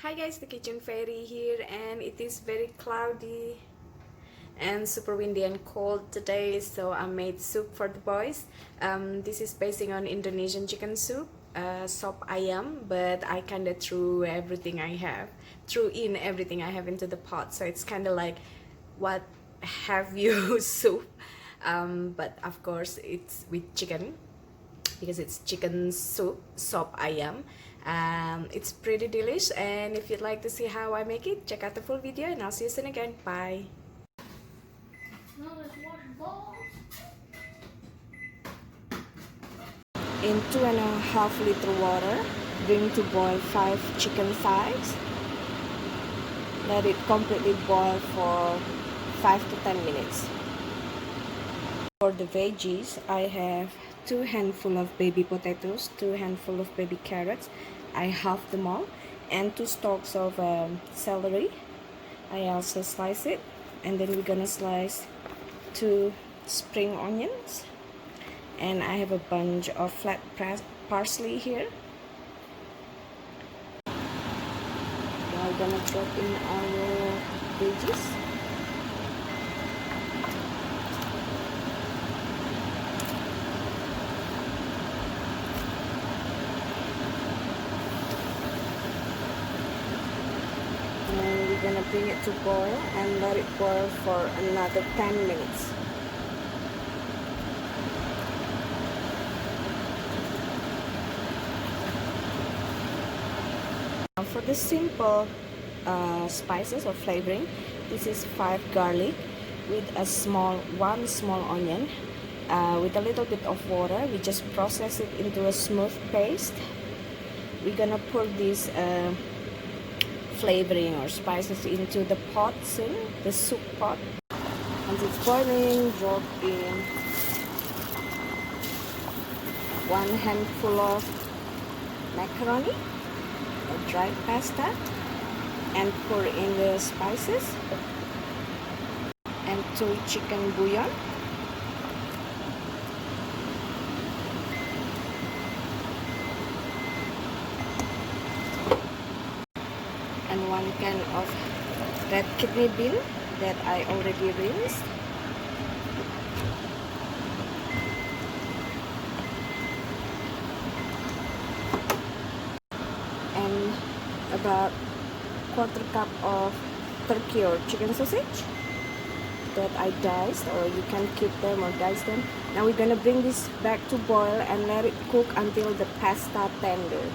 Hi guys, the kitchen fairy here, and it is very cloudy and super windy and cold today, so I made soup for the boys. This is basing on Indonesian chicken soup, Sop Ayam, but I kinda threw in everything I have into the pot, so it's kinda like what have you soup, but of course it's with chicken because it's chicken soup, Sop Ayam. It's pretty delicious, and if you'd like to see how I make it, check out the full video, and I'll see you soon again. Bye. In 2.5 liter water, bring to boil 5 chicken thighs. Let it completely boil for 5 to 10 minutes. For the veggies, I have 2 handfuls of baby potatoes, 2 handfuls of baby carrots. I halved them all, and 2 stalks of celery. I also slice it, and then we're gonna slice 2 spring onions, and I have a bunch of flat parsley here. Now we're gonna drop in our veggies. And we're gonna bring it to boil and let it boil for another 10 minutes. Now for the simple spices or flavoring, this is 5 garlic with one small onion with a little bit of water. We just process it into a smooth paste. We're gonna pour this flavoring or spices into the pot soon, the soup pot. Once it's boiling, drop in 1 handful of macaroni, a dried pasta, and pour in the spices, and 2 chicken bouillon, and 1 can of red kidney bean that I already rinsed, and about 1/4 cup of turkey or chicken sausage that I diced, or you can keep them or dice them. Now we're gonna bring this back to boil and let it cook until the pasta tender.